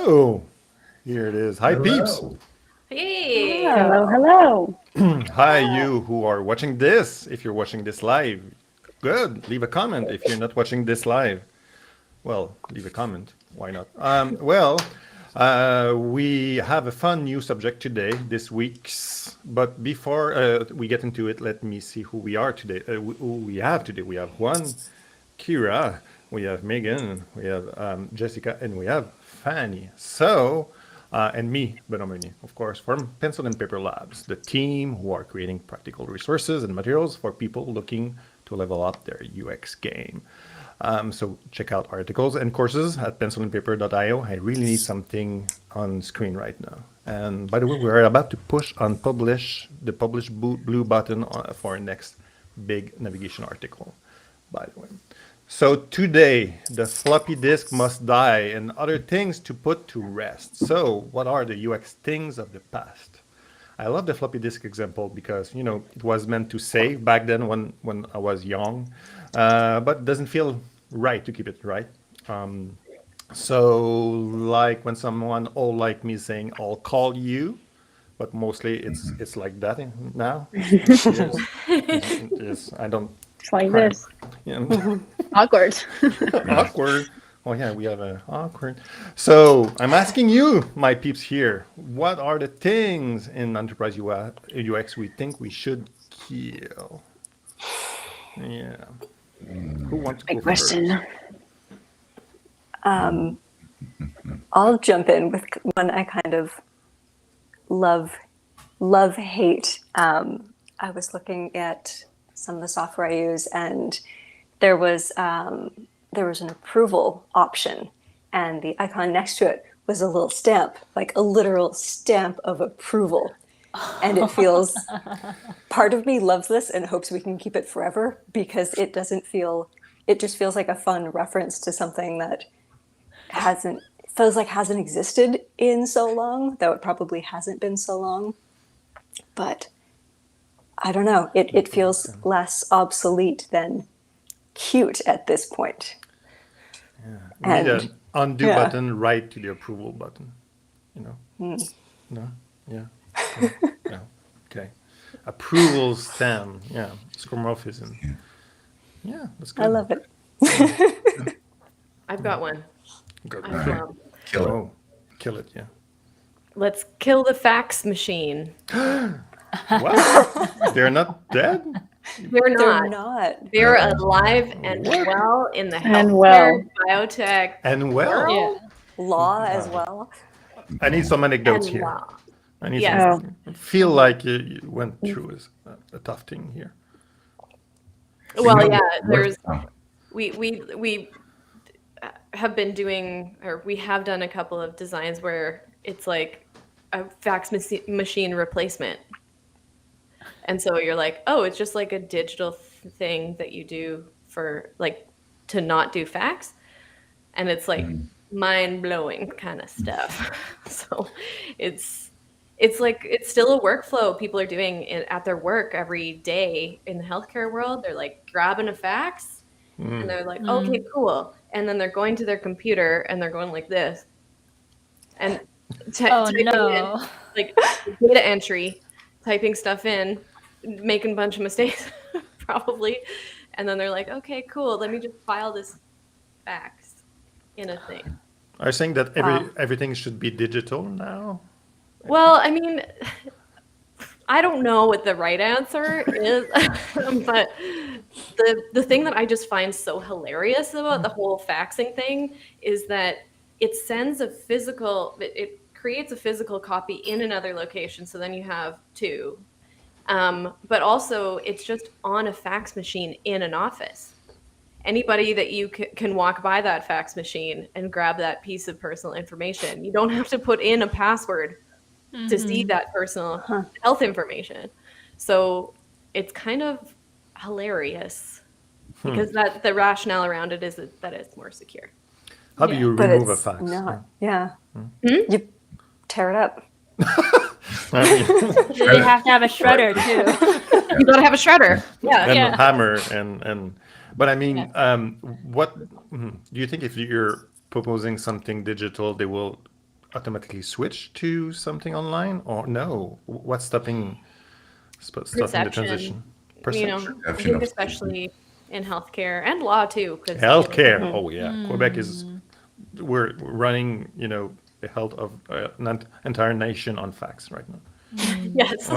So, here it is. Hi, peeps. Hello. Hey. Hello. Hi, you who are watching this. If you're watching this live, good. Leave a comment. If you're not watching this live, well, leave a comment. Why not? We have a fun new subject today, this week's. But before we get into it, let me see who we are today. Who we have today. We have Juan, Kira, we have Megan, we have Jessica, and we have Fanny. And me, Benoît Meunier, of course, from Pencil and Paper Labs, the team who are creating practical resources and materials for people looking to level up their UX game. So check out articles and courses at pencilandpaper.io. I really need something on screen right now. And by the way, we're about to push on the publish blue button for our next big navigation article, by the way. So today, the floppy disk must die and other things to put to rest. So what are the UX things of the past? I love the floppy disk example because, it was meant to save back then when I was young, but it doesn't feel right to keep it, right? So like when someone old like me saying, I'll call you, but mostly it's like that now. Yes, I don't. It's like this. Yeah. Awkward. Awkward. Oh yeah, we have a awkward. So I'm asking you, my peeps here, what are the things in enterprise UX we think we should kill? Yeah. Who wants to go Big question. first? I'll jump in with one I kind of love, hate. I was looking at some of the software I use, and there was an approval option, and the icon next to it was a little stamp, like a literal stamp of approval. And it feels, part of me loves this and hopes we can keep it forever because it just feels like a fun reference to something that hasn't existed in so long, though it probably hasn't been so long. But I don't know, it feels less obsolete than cute at this point. Yeah. We And need an undo button right to the approval button. No? Yeah. No. Okay. Approval stem. Yeah. Scrumorphism. Yeah, that's good. I love it. I've got one. Good. Kill it. Oh, kill it, yeah. Let's kill the fax machine. What? They're not dead? They're They're not. not. They're alive and What? well in the And healthcare, biotech, And well, world. Law as well. I need some anecdotes And here. law. I need Yes. some. I feel like you went through a tough thing here. Well, yeah, Where's- we have been doing, or we have done a couple of designs where it's like a fax machine replacement. And so you're like, oh, it's just like a digital thing that you do for like to not do fax. And it's like mind blowing kind of stuff. So it's like it's still a workflow people are doing at their work every day in the healthcare world. They're like grabbing a fax and they're like, okay, cool. And then they're going to their computer and they're going like this. And typing in, like data entry, typing stuff in, making a bunch of mistakes, probably. And then they're like, okay, cool. Let me just file this fax in a thing. Are you saying that everything should be digital now? Well, I mean, I don't know what the right answer is, but the thing that I just find so hilarious about the whole faxing thing is that it sends it creates a physical copy in another location. So then you have two. But also it's just on a fax machine in an office. Anybody that you can walk by that fax machine and grab that piece of personal information. You don't have to put in a password to see that personal health information. So it's kind of hilarious because the rationale around it is that it's more secure. How do you But remove a it's fax? not. Yeah. You tear it up. You have to have a shredder too. You gotta have a shredder. Yeah. And a hammer and but I mean, what do you think if you're proposing something digital, they will automatically switch to something online, or no? What's stopping the Perception. transition? You know, I Perception think of especially in healthcare and law too. 'Cause, Healthcare. Oh yeah, Quebec is. We're running, the health of an entire nation on fax right now. Yes.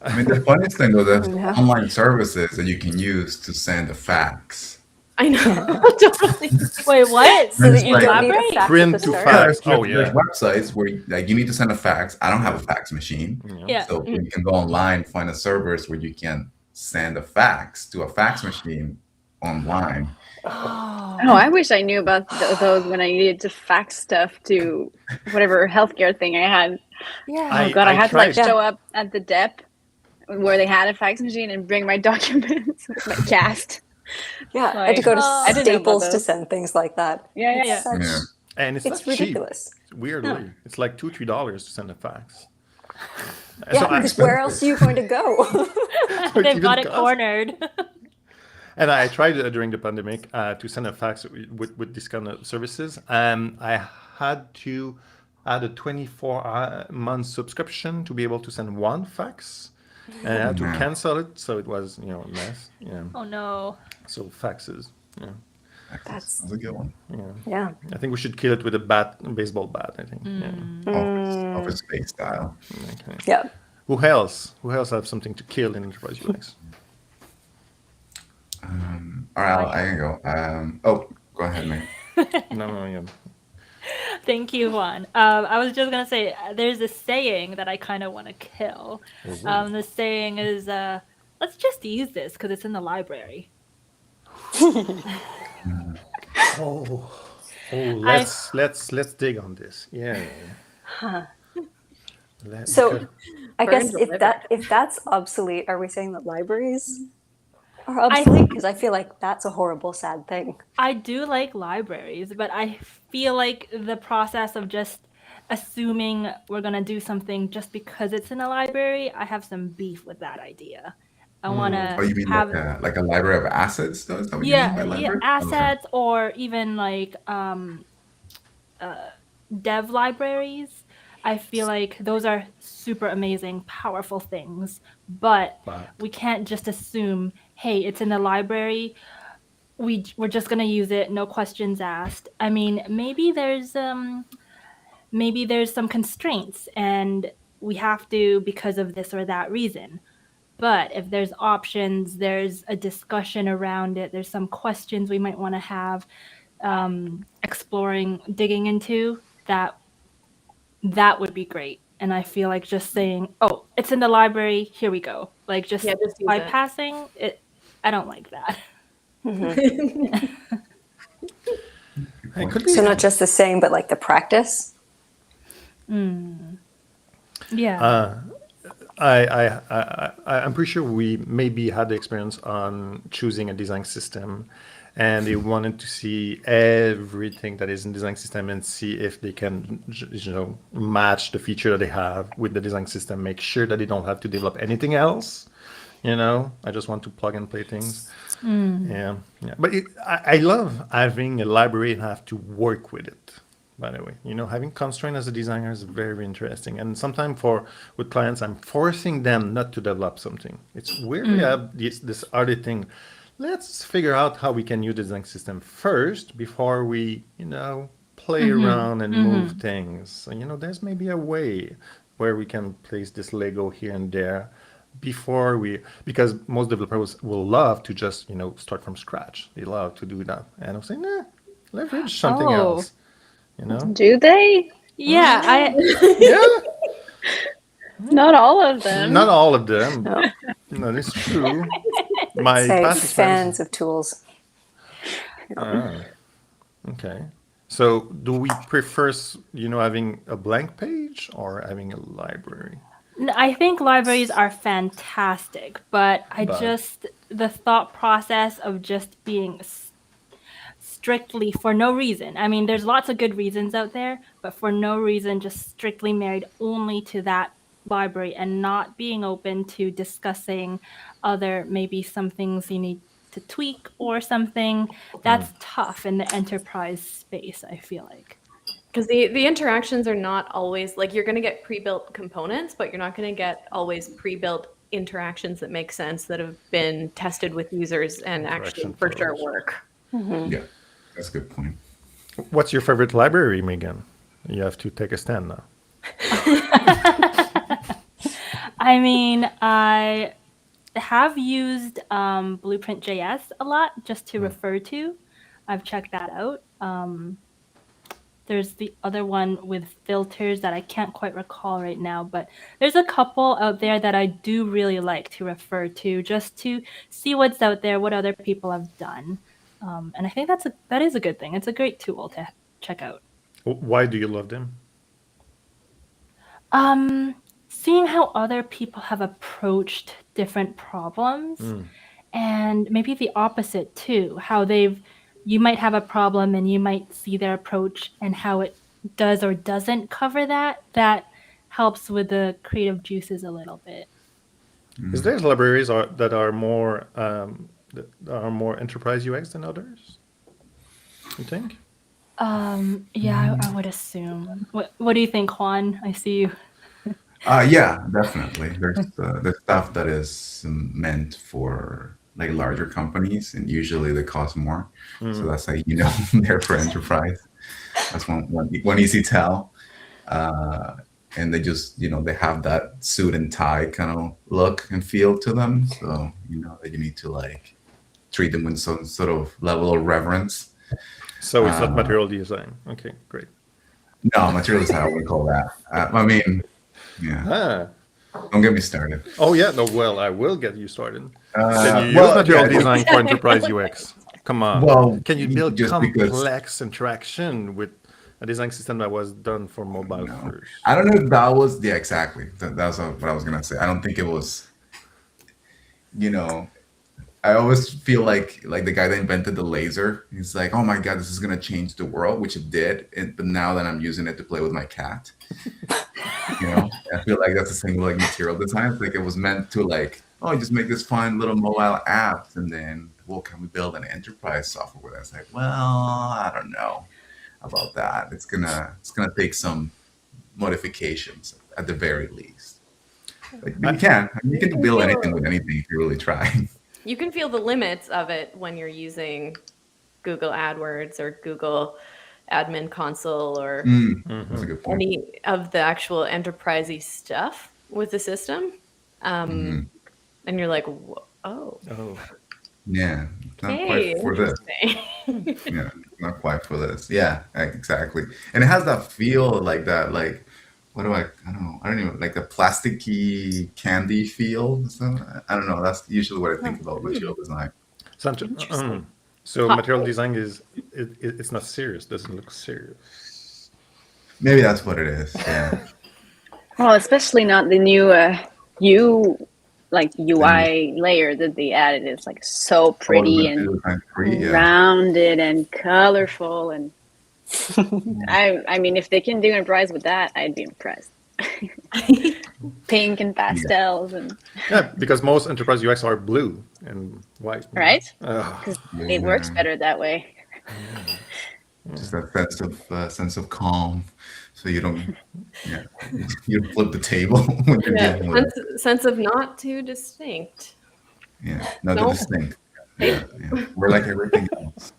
I mean, the funniest thing though, there's Yeah. online services that you can use to send a fax. I know. Totally. Wait, what? So that you Like- don't need a Elaborate? fax Print at the to start. fax. There's, Oh, there's yeah. websites where you need to send a fax. I don't have a fax machine, Yeah. so you can go online, find a servers where you can send a fax to a fax machine online. Oh, I wish I knew about those when I needed to fax stuff to whatever healthcare thing I had. Yeah. Oh God, I had to like tried. show up at the DEP where they had a fax machine and bring my documents with my cast. Yeah, I had to go to I didn't know about Staples to those. send things like that. Yeah, yeah, It's yeah. such- Yeah. And it's It's not cheap. ridiculous. Weirdly, it's like $2-3 to send a fax. Yeah, because where else are you going to go? Or They've even got it cost. cornered. And I tried during the pandemic to send a fax with this kind of services, and I had to add a 24-month subscription to be able to send one fax, and I had to Yeah. cancel it, so it was a mess. Oh no. So faxes. That's- a good one. Yeah. I think we should kill it with a baseball bat. I think. Office space style. Okay. Yeah. Who else? Who else have something to kill in enterprise UX? All right, I can go. Go ahead, mate. No, yeah. Thank you, Juan. I was just gonna say there's a saying that I kind of want to kill. The saying is, "Let's just use this because it's in the library." Oh, let's dig on this. Yeah. So I guess Burn if that's obsolete, are we saying that libraries are obsolete? Because I feel like that's a horrible, sad thing. I do like libraries, but I feel like the process of just assuming we're gonna do something just because it's in a library, I have some beef with that idea. I want Oh, you to mean have like a library of assets? Though? Is that what you mean by yeah, library? assets or even like dev libraries. I feel like those are super amazing, powerful things, but we can't just assume, hey, it's in the library. We're just gonna use it, no questions asked. I mean, maybe there's some constraints, and we have to because of this or that reason. But if there's options, there's a discussion around it. There's some questions we might want to have, exploring, digging into that. That would be great. And I feel like just saying, "Oh, it's in the library. Here we go." Like just Yeah, just use bypassing it. I don't like that. It could be. So not just the saying, but like the practice. Yeah. I'm pretty sure we maybe had the experience on choosing a design system, and they wanted to see everything that is in design system and see if they can, match the feature that they have with the design system. Make sure that they don't have to develop anything else. I just want to plug and play things. Yeah. But I love having a library and have to work with it. By the way, having constraint as a designer is very interesting. And sometimes with clients, I'm forcing them not to develop something. It's weird we have this other thing. Let's figure out how we can use the design system first before we, play around and move things. So, there's maybe a way where we can place this Lego here and there because most developers will love to just, start from scratch. They love to do that. And I'm saying, leverage something Oh. else. Do they? Yeah. Yeah, Not all of them. not all of them. No, that's true. My Say past experience. fans of tools. Okay. So, do we prefer, having a blank page or having a library? I think libraries are fantastic, but the thought process of just being strictly for no reason. I mean, there's lots of good reasons out there, but for no reason, just strictly married only to that library and not being open to discussing maybe some things you need to tweak or something. That's tough in the enterprise space, I feel like. Because the interactions are not always like you're going to get pre-built components, but you're not going to get always pre-built interactions that make sense that have been tested with users and actually Interaction for sure flows. work. Yeah, that's a good point. What's your favorite library, Megan? You have to take a stand now. I mean, I have used Blueprint.js a lot just to refer to. I've checked that out. There's the other one with filters that I can't quite recall right now, but there's a couple out there that I do really like to refer to just to see what's out there, what other people have done. And I think that is a good thing. It's a great tool to check out. Why do you love them? Seeing how other people have approached different problems and maybe the opposite too, how you might have a problem and you might see their approach and how it does or doesn't cover that helps with the creative juices a little bit. Is there libraries that are more enterprise UX than others? You think? Yeah, I would assume. What do you think, Juan? I see you. Yeah, definitely. There's stuff that is meant for like larger companies, and usually they cost more. So that's like they're for enterprise. That's one easy tell. And they just they have that suit and tie kind of look and feel to them. So that you need to like treat them with some sort of level of reverence. So it's not material design. Okay, great. No, material design, I wouldn't call that. I mean, yeah. Don't get me started. Oh yeah, no. Well, I will get you started. Can you use material design for enterprise UX? Come on. Well, can you build just complex interaction with a design system that was done for mobile first? I don't know if that was exactly. That's what I was gonna say. I don't think it was. I always feel like the guy that invented the laser. He's like, oh my god, this is gonna change the world, which it did. But now that I'm using it to play with my cat, I feel like that's the same with like material design. It's like it was meant to like, just make this fun little mobile app, and then, well, can we build an enterprise software with that? It's like, well, I don't know about that. It's gonna take some modifications at the very least. Like you can build anything with anything if you really try. You can feel the limits of it when you're using Google AdWords or Google Admin Console or That's a good point. any of the actual enterprise-y stuff with the system. And you're like, oh. Yeah, not quite for this. Yeah, not quite for this. Yeah, exactly. And it has that feel like that, like, I don't even like the plasticky candy feel. So I don't know. That's usually what I think about material design. So material design it's not serious. Doesn't look serious. Maybe that's what it is. Yeah. Well, especially not the new UI layer that they added. It's like so pretty and rounded and colorful, and I mean, if they can do enterprise with that, I'd be impressed. Pink and pastels and because most enterprise UX are blue and white, right? Because it works better that way. Just that sense of calm, so you don't you flip the table when you're dealing with it. Sense of not too distinct. Yeah, not too distinct. Yeah. We're like everything else.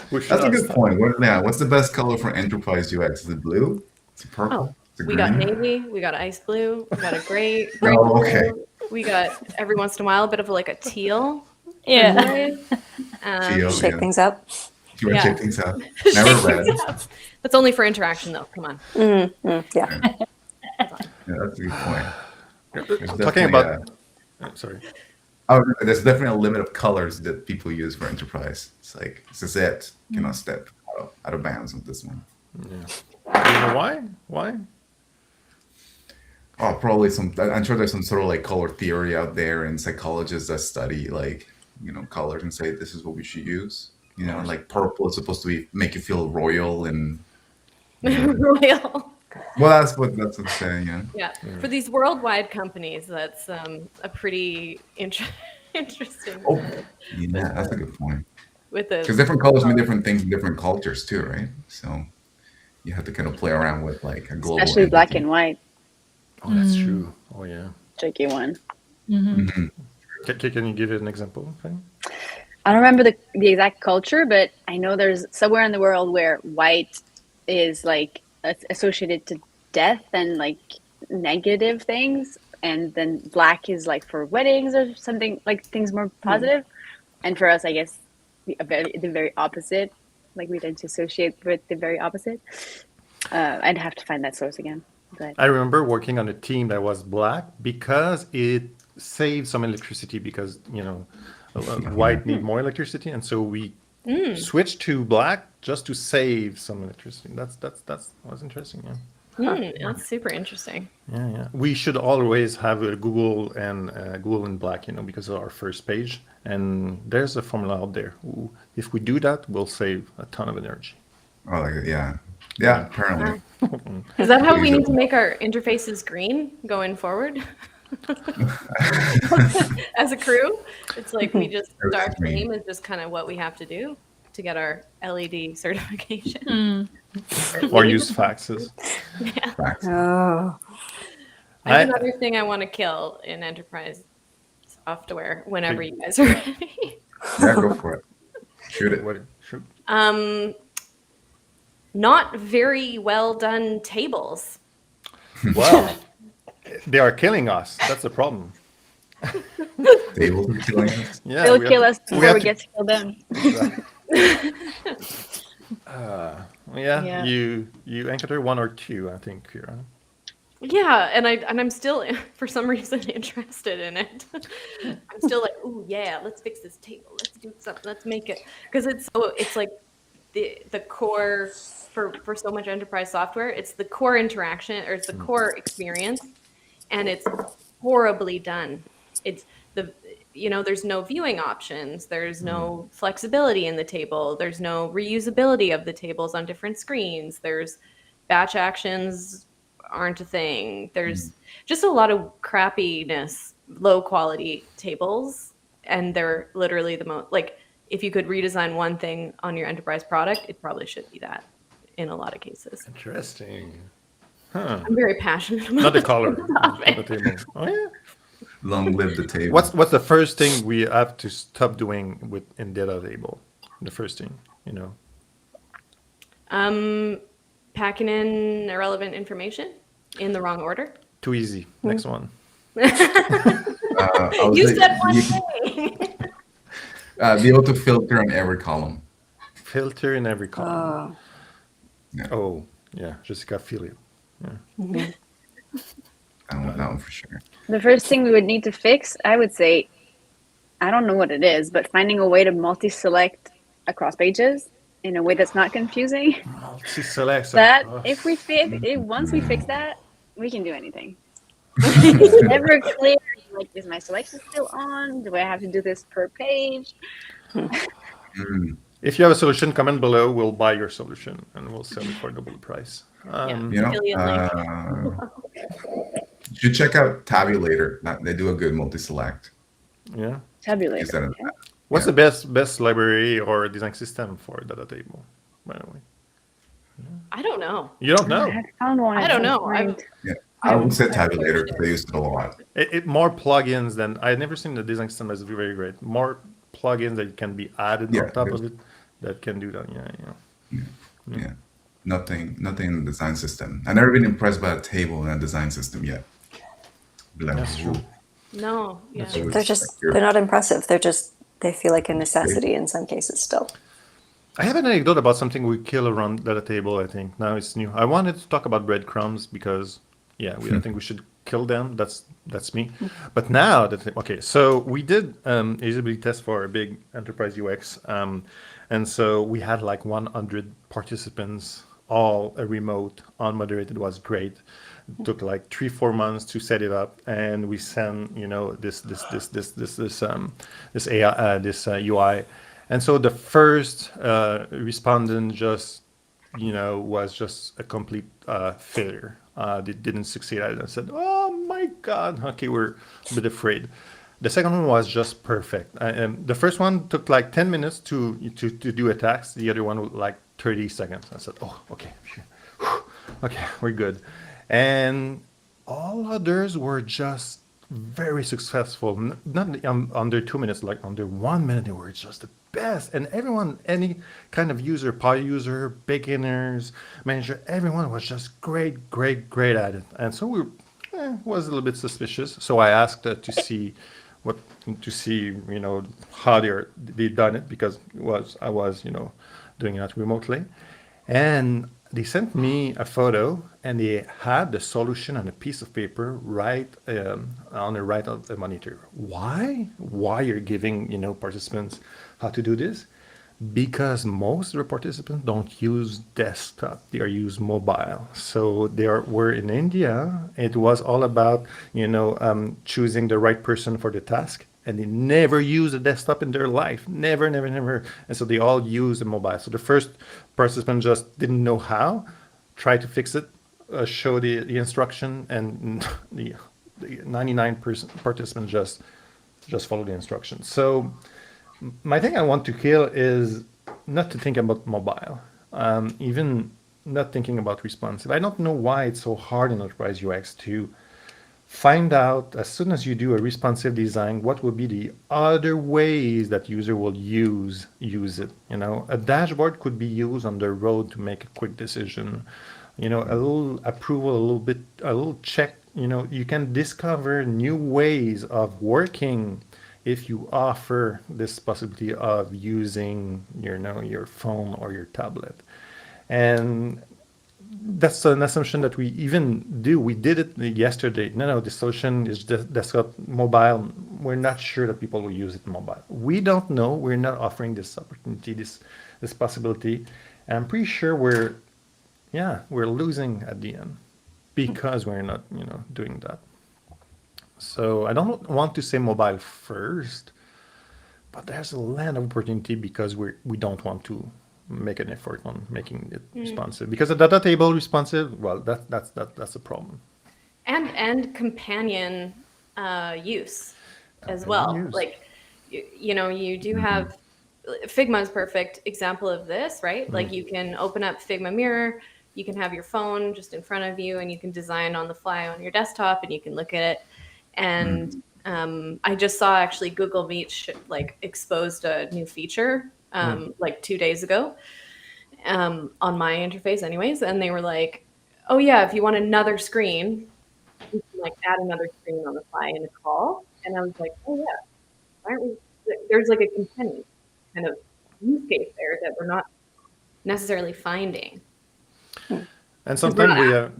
That's a good point. What's the best color for enterprise UX? Is it blue? Is it purple? We got navy, we got ice blue, we got a gray okay. We got every once in a while a bit of like a teal. Yeah. Teal, Shake things up. You want to shake things up? Never red. That's only for interaction though. Come on. Yeah. Yeah, that's a good point. Talking about sorry. There's definitely a limit of colors that people use for enterprise. It's like this is it. Cannot step out of bounds with this one. Yeah. Do you know why? Why? Oh, probably I'm sure there's some sort of like color theory out there, and psychologists that study like colors and say this is what we should use. Like purple is supposed to make you feel royal and royal. Well, that's what I'm saying. Yeah. For these worldwide companies, that's a pretty interesting. Oh, yeah, that's a good point. With because different colors mean different things in different cultures too, right? So you have to kind of play around with like a global Especially black entity. and white, Oh, that's true. Oh, yeah. tricky one. Can you give it an example? Okay. I don't remember the exact culture, but I know there's somewhere in the world where white is like associated to death and like negative things, and then black is like for weddings or something, like things more positive. And for us, I guess the very opposite. Like we tend to associate with the very opposite. I'd have to find that source again. But I remember working on a team that was black because it saved some electricity because, white need more electricity. And so we switched to black just to save some electricity. That was interesting. Yeah. That's super interesting. Yeah. We should always have a Google in black, because of our first page. And there's a formula out there. If we do that, we'll save a ton of energy. Oh, like yeah. Yeah, apparently. Is that how we need to make our interfaces green going forward? As a crew, it's like we just dark theme is just kind of what we have to do to get our LED certification. Or use faxes. Yeah. Facts. Oh, I have another thing I want to kill in enterprise software whenever you guys are ready. Yeah, go for it. Shoot it. Shoot. Not very well done tables. Well, they are killing us. That's the problem. Tables are killing us. Yeah, They'll we kill have us to- before have we to- get to kill them. Yeah, you encounter one or two, I think, Ceara. Yeah, and I'm still for some reason interested in it. I'm still like, ooh yeah, let's fix this table. Let's do something. Let's make it because it's like the core for so much enterprise software. It's the core interaction or it's the core experience, and it's horribly done. It's there's no viewing options. There's no flexibility in the table. There's no reusability of the tables on different screens. There's batch actions aren't a thing. There's just a lot of crappiness, low quality tables, and they're literally the most like if you could redesign one thing on your enterprise product, it probably should be that in a lot of cases. Interesting. I'm very passionate about Not the color topic. of the table. Oh yeah. Long live the table. What's the first thing we have to stop doing in data table? The first thing, Packing in irrelevant information in the wrong order. Too easy. Next one. I would You say said one you thing. be able to filter on every column. Filter in every column. oh, Oh, yeah. Jessica, feel it. I want that one for sure. The first thing we would need to fix, I would say, I don't know what it is, but finding a way to multi-select across pages in a way that's not confusing. Multi-select. That Oh. once we fix that, we can do anything. It's never clear. Like, is my selection still on? Do I have to do this per page? If you have a solution, comment below. We'll buy your solution and we'll sell it for double the price. You should check out Tabulator. They do a good multi-select. Yeah. Tabulator. Use that in Okay. that. What's the best library or design system for data table? By the way, I don't know. you don't know. I found one. I don't know. I would say Tabulator because I use it a lot. It more plugins than I've never seen the design system that's very great. More plugins that can be added on top of it that can do that. Yeah. Nothing in the design system. I've never been impressed by a table in a design system yet. That's true. No. Yeah. That's true. they're not impressive. They feel like a necessity in some cases still. I have an anecdote about something we kill around data table. I think now it's new. I wanted to talk about breadcrumbs because I think we should kill them. That's me. But now so we did usability test for a big enterprise UX, and so we had like 100 participants, all remote, unmoderated. Was great. It took like 3-4 months to set it up, and we sent this UI, and so the first respondent just was just a complete failure. They didn't succeed at it. I said, "Oh my God!" Okay, we're a bit afraid. The second one was just perfect. The first one took like 10 minutes to do a task. The other one like 30 seconds. I said, "Oh, okay, Okay, we're good. And all others were just very successful. Not under 2 minutes, like under 1 minute, they were just the best. And everyone, any kind of user, power user, beginners, manager, everyone was just great at it. And so we was a little bit suspicious. So I asked what to see, how they done it because I was, doing it remotely. And they sent me a photo and they had the solution on a piece of paper right on the right of the monitor. Why? Why you're giving, participants how to do this? Because most of the participants don't use desktop; they are use mobile. So were in India. It was all about choosing the right person for the task, and they never use a desktop in their life. Never, never, never. And so they all use a mobile. So the first participant just didn't know how, try to fix it, show the instruction, and the 99% participants just follow the instructions. So my thing I want to kill is not to think about mobile, even not thinking about responsive. I don't know why it's so hard in enterprise UX to find out as soon as you do a responsive design what will be the other ways that user will use it. A dashboard could be used on the road to make a quick decision. A little approval, a little check. You can discover new ways of working if you offer this possibility of using your phone or your tablet. And that's an assumption that we even do. We did it yesterday. No, the solution is just desktop mobile. We're not sure that people will use it mobile. We don't know. We're not offering this opportunity, this possibility. And I'm pretty sure we're losing at the end because we're not, doing that. So I don't want to say mobile first, but there's a land of opportunity because we don't want to make an effort on making it responsive. Because a data table responsive, well, that's a problem. And companion use as well. Use. Like, you do have Figma is perfect example of this, right? Like you can open up Figma Mirror, you can have your phone just in front of you, and you can design on the fly on your desktop, and you can look at it. And I just saw actually Google Meet exposed a new feature like 2 days ago on my interface anyways. And they were like, oh yeah, if you want another screen, you can add another screen on the fly in a call. And I was like, oh yeah, why aren't we, there's a companion kind of use case there that we're not necessarily finding. And sometimes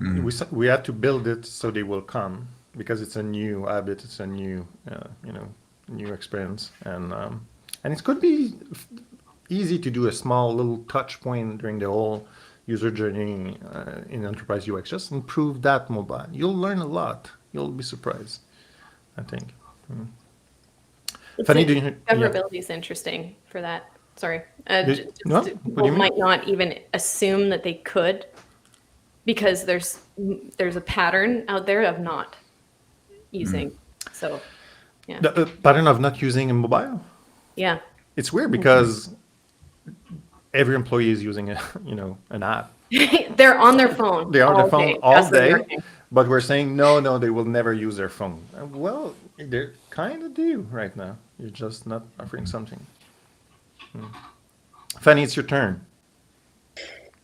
we have to build it so they will come because it's a new habit, it's a new new experience, and it could be easy to do a small little touch point during the whole user journey in enterprise UX. Just improve that mobile. You'll learn a lot. You'll be surprised, I think. Fanny, discoverability is interesting for that. Sorry, people might not even assume that they could, because there's a pattern out there of not using. So, yeah. The pattern of not using a mobile? Yeah. It's weird because every employee is using an app. They're on their phone. They're on their phone all day, day. but we're saying no, they will never use their phone. Well, they kind of do right now. You're just not offering something. Fanny, it's your turn.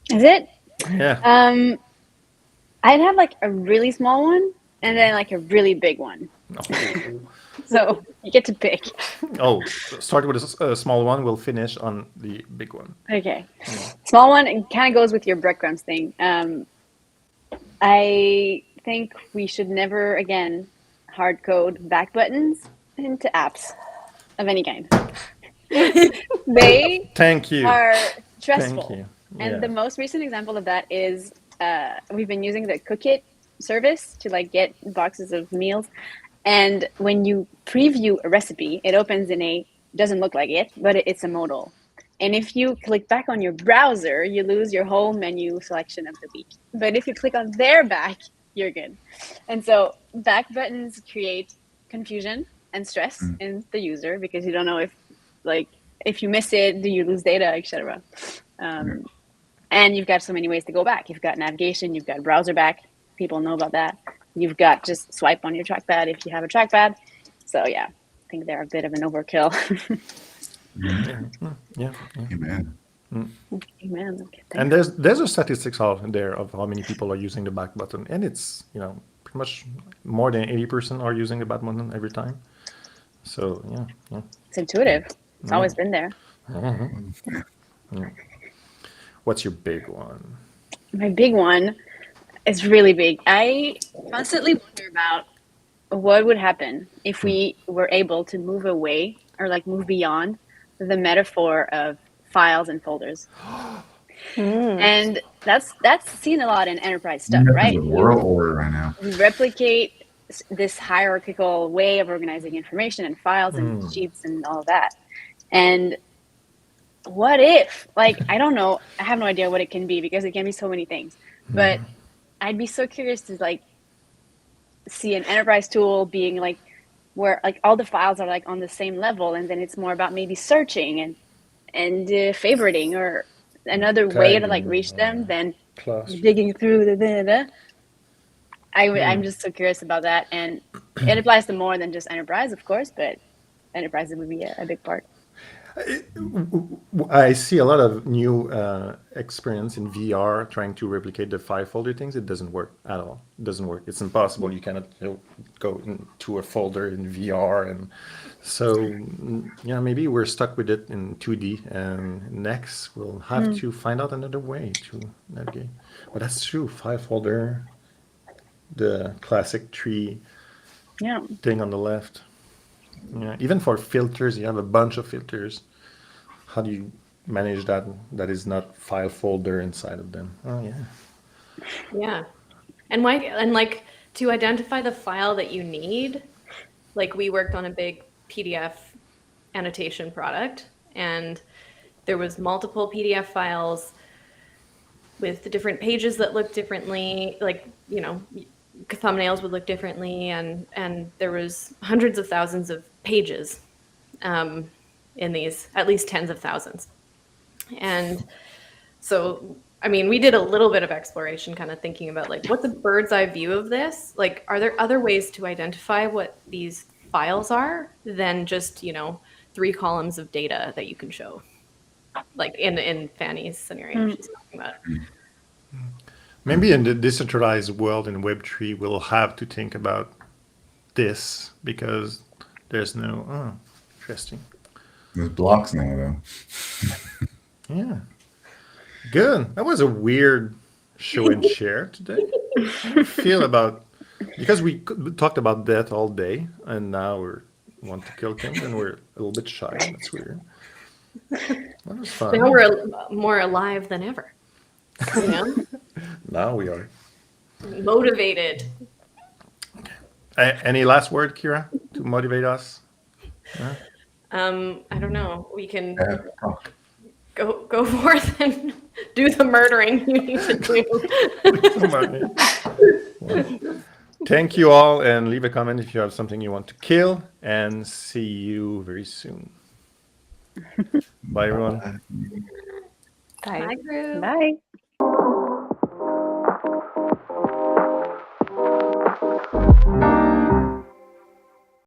Is it? Yeah. I'd have a really small one and then a really big one. Oh. So you get to pick. Oh, start with a small one. We'll finish on the big one. Okay. Small one, it kind of goes with your breadcrumbs thing. I think we should never again hard code back buttons into apps of any kind. They Thank you. are stressful. Thank you. And the most recent example of that is we've been using the Cookit service to get boxes of meals. And when you preview a recipe, it opens in doesn't look like it, but it's a modal. And if you click back on your browser, you lose your whole menu selection of the week. But if you click on their back, you're good. And so back buttons create confusion and stress in the user because you don't know if you miss it, do you lose data, etc. And you've got so many ways to go back. You've got navigation, you've got browser back. People know about that. You've got just swipe on your trackpad if you have a trackpad. So yeah, I think they're a bit of an overkill. Yeah. Amen. Amen. Okay, And there's a statistics out there of how many people are using the back button, and it's pretty much more than 80% are using the back button every time. So yeah. It's intuitive. It's always been there. What's your big one? My big one is really big. I constantly wonder about what would happen if we were able to move away or like move beyond the metaphor of files and folders. And that's seen a lot in enterprise stuff, right? The world order right now. We replicate this hierarchical way of organizing information and files and sheets and all that. And what if, like, I don't know, I have no idea what it can be because it can be so many things, but I'd be so curious to like see an enterprise tool being like where like all the files are like on the same level, and then it's more about maybe searching and favoriting or another way to like reach them than digging through the. I'm just so curious about that, and it applies to more than just enterprise, of course, but enterprise would be a big part. I see a lot of new experience in VR trying to replicate the file folder things. It doesn't work at all. It doesn't work. It's impossible. You cannot go into a folder in VR. And so, maybe we're stuck with it in 2D. And next, we'll have to find out another way to navigate. But that's true. File folder, the classic tree thing on the left. Yeah, even for filters, you have a bunch of filters. How do you manage that? That is not file folder inside of them. Oh yeah. Yeah, and why? And like to identify the file that you need. Like we worked on a big PDF annotation product, and there was multiple PDF files with the different pages that looked differently. Like thumbnails would look differently, and there was hundreds of thousands of pages in these, at least tens of thousands. And so, I mean, we did a little bit of exploration, kind of thinking about like, what's a bird's eye view of this? Like, are there other ways to identify what these files are than just, 3 columns of data that you can show? Like in Fanny's scenario she's talking about. Maybe in the decentralized world in Web3, we'll have to think about this because there's no. Interesting. There's blocks now, though. Yeah. Good. That was a weird show and share today. How do you feel about, because we talked about death all day, and now we want to kill things, and we're a little bit shy. That's weird. That was fun. Now we're more alive than ever. Now we are motivated. Any last word, Ceara, to motivate us? Yeah? I don't know. We can go forth and do the murdering you need to do. Thank you all, and leave a comment if you have something you want to kill, and see you very soon. Bye, everyone. Bye. Bye, group. Bye.